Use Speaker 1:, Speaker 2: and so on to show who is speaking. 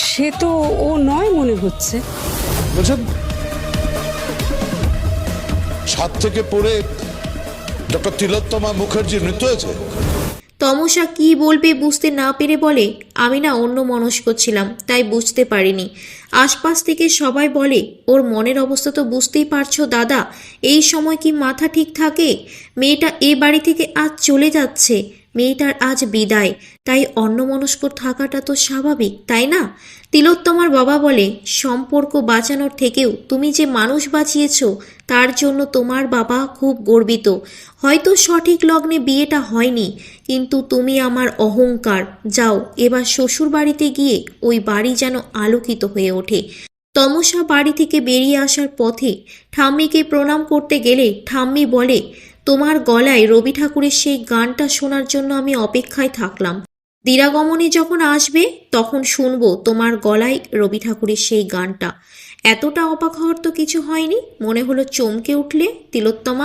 Speaker 1: সে তো ও নয় মনে হচ্ছে।
Speaker 2: বলছেন ছাদ থেকে পড়ে ডক্টর তিলোত্তমা মুখার্জির মৃত্যু হয়েছে?
Speaker 3: তমসা কি বলবে বুঝতে না পেরে বলে, আমি না অন্য মনস্ক ছিলাম, তাই বুঝতে পারিনি। আশপাশ থেকে সবাই বলে, ওর মনের অবস্থা তো বুঝতেই পারছো দাদা, এই সময় কি মাথা ঠিক থাকে? মেয়েটা এ বাড়ি থেকে আজ চলে যাচ্ছে, মেয়েটার আজ বিদায়, তাই অন্যমনস্ক থাকাটা তো স্বাভাবিক, তাই না? তিলোত্তমার বাবা বলে, সম্পর্ক বাঁচানোর থেকেও তুমি যে মানুষ বাঁচিয়েছ তার জন্য তোমার বাবা খুব গর্বিত। হয়তো সঠিক লগ্নে বিয়েটা হয়নি, কিন্তু তুমি আমার অহংকার। যাও এবার শ্বশুর বাড়িতে গিয়ে ওই বাড়ি যেন আলোকিত হয়ে ওঠে। তমসা বাড়ি থেকে বেরিয়ে আসার পথে ঠাম্মিকে প্রণাম করতে গেলে ঠাম্মি বলে, তোমার গলায় রবি ঠাকুরের সেই গানটা শোনার জন্য আমি অপেক্ষায় থাকলাম। দিরাগমনে যখন আসবে তখন শুনবো তোমার গলায় রবি ঠাকুরের সেই গানটা। এতটা অবাক হওয়ার তো কিছু হয়নি, মনে হলো চমকে উঠলে তিলোত্তমা।